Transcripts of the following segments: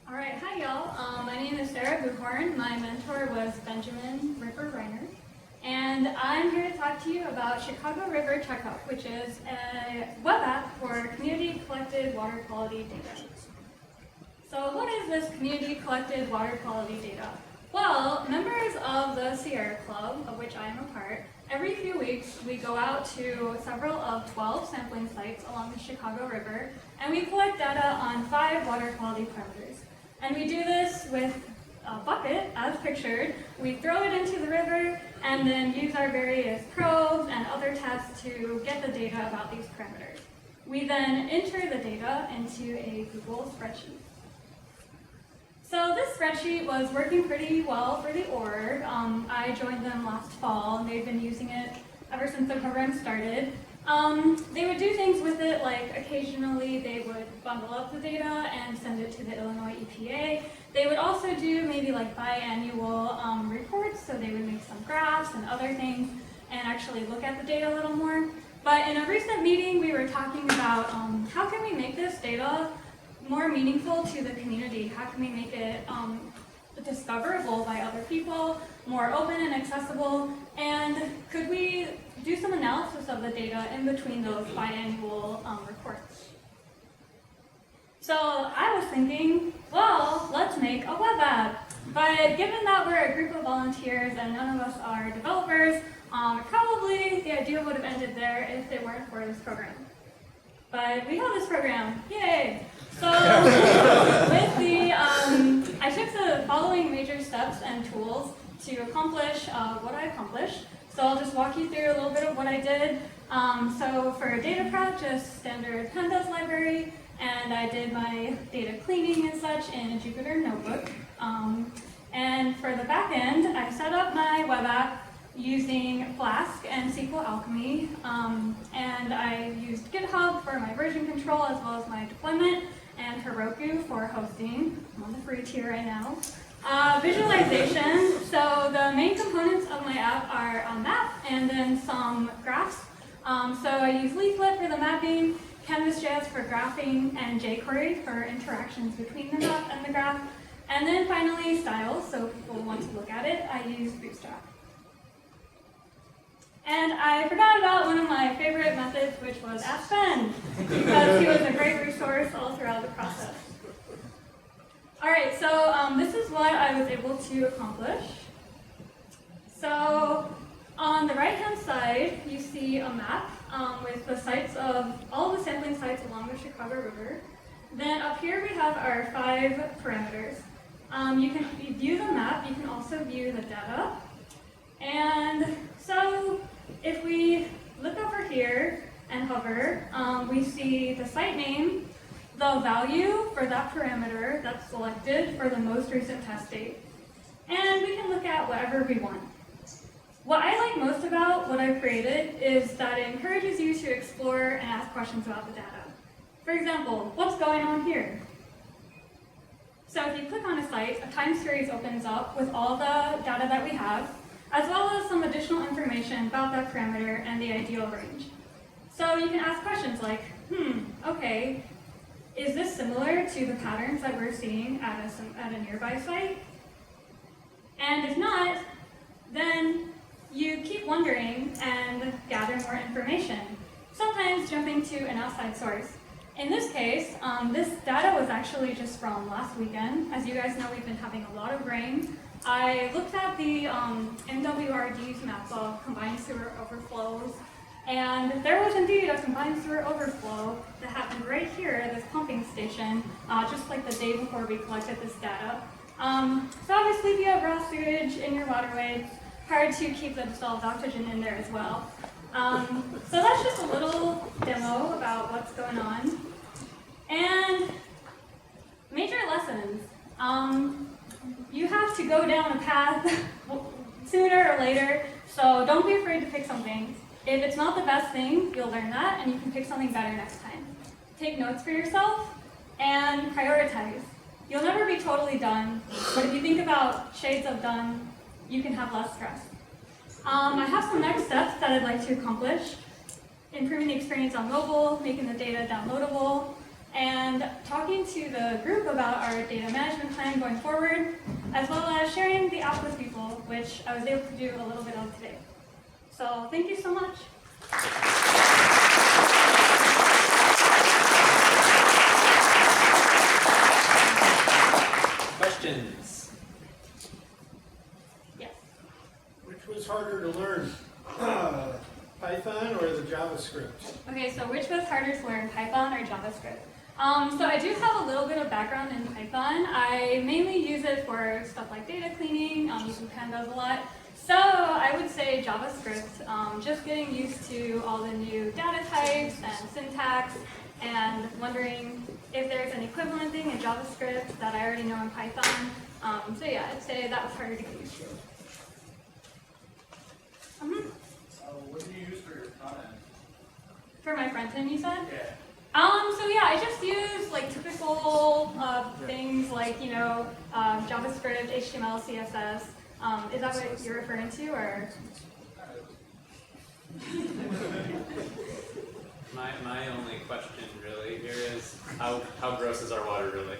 All right, hi y'all. My name is Sarah Buchhorn. My mentor was Benjamin Ripper-Reiner. And I'm here to talk to you about Chicago-river-checkup, which is a web app for community-collected water quality data. So what is this community-collected water quality data? Well, members of the Sierra Club, of which I am a part, every few weeks we go out to several of 12 sampling sites along the Chicago River, and we collect data on 5 water quality parameters. And we do this with a bucket, as pictured. We throw it into the river and then use our various probes and other tests to get the data about these parameters. We then enter the data into a Google spreadsheet. So this spreadsheet was working pretty well for the org. I joined them last fall, and they've been using it ever since the program started. They would do things with it, like occasionally they would bundle up the data and send it to the Illinois EPA. They would also do maybe like biannual reports, so they would make some graphs and other things and actually look at the data a little more. But in a recent meeting, we were talking about how can we make this data more meaningful to the community? How can we make it discoverable by other people, more open and accessible, and could we do some analysis of the data in between those biannual reports? So I was thinking, well, let's make a web app. But given that we're a group of volunteers and none of us are developers, probably the idea would have ended there if it weren't for this program. But we have this program, yay! So I took the following major steps and tools to accomplish what I accomplished. So I'll just walk you through a little bit of what I did. So for data prep, just standard pandas library, and I did my data cleaning and such in a Jupyter notebook. And for the back end, I set up my web app using Flask and SQL Alchemy, and I used GitHub for my version control as well as my deployment, and Heroku for hosting. I'm on the free tier right now. Visualization, so the main components of my app are a map and then some graphs. So I use Leaflet for the mapping, Canvas.js for graphing, and jQuery for interactions between the map and the graph. And then finally styles, so if people want to look at it, I use Bootstrap. And I forgot about one of my favorite methods, which was Ask Ben, because he was a great resource all throughout the process. All right, so this is what I was able to accomplish. So on the right-hand side, you see a map with the sites of all the sampling sites along the Chicago River. Then up here we have our 5 parameters. You can view the map, you can also view the data. And so if we look over here and hover, we see the site name, the value for that parameter that's selected for the most recent test date, and we can look at whatever we want. What I like most about what I've created is that it encourages you to explore and ask questions about the data. For example, what's going on here? So if you click on a site, a time series opens up with all the data that we have, as well as some additional information about that parameter and the ideal range. So you can ask questions like, okay, is this similar to the patterns that we're seeing at a nearby site? And if not, then you keep wondering and gather more information, sometimes jumping to an outside source. In this case, this data was actually just from last weekend. As you guys know, we've been having a lot of rain. I looked at the MWRD's map of combined sewer overflows, and there was indeed a combined sewer overflow that happened right here at this pumping station, just like the day before we collected this data. So obviously if you have raw sewage in your waterway, it's hard to keep the dissolved oxygen in there as well. So that's just a little demo about what's going on. And major lessons. You have to go down a path sooner or later, so don't be afraid to pick something. If it's not the best thing, you'll learn that, and you can pick something better next time. Take notes for yourself, and prioritize. You'll never be totally done, but if you think about shades of done, you can have less stress. I have some next steps that I'd like to accomplish. Improving the experience on mobile, making the data downloadable, and talking to the group about our data management plan going forward, as well as sharing the app with people, which I was able to do a little bit of today. So thank you so much. Questions? Yes. Which was harder to learn, Python or the JavaScript? Okay, so which was harder to learn, Python or JavaScript? So I do have a little bit of background in Python. I mainly use it for stuff like data cleaning, using pandas a lot. So I would say JavaScript, just getting used to all the new data types and syntax, and wondering if there's an equivalent thing in JavaScript that I already know in Python. So yeah, I'd say that was harder to get used to. What do you use for your front end? For my front end, you said? Yeah. So yeah, I just use like typical things like, you know, JavaScript, HTML, CSS. Is that what you're referring to, or? My only question really here is how gross is our water really?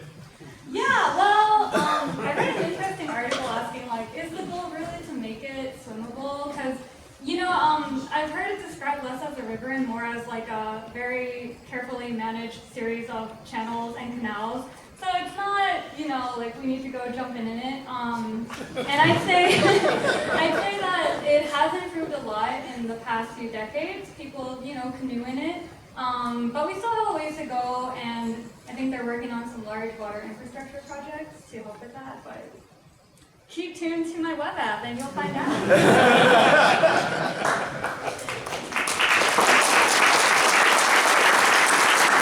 Yeah, well, I read an interesting article asking like, is the goal really to make it swimmable? Because, you know, I've heard it described less as a river and more as like a very carefully managed series of channels and canals. So it's not, you know, like we need to go jump in it. And I'd say that it has improved a lot in the past few decades. People, you know, canoe in it. But we still have a ways to go, and I think they're working on some large water infrastructure projects to help with that. But keep tuned to my web app and you'll find out.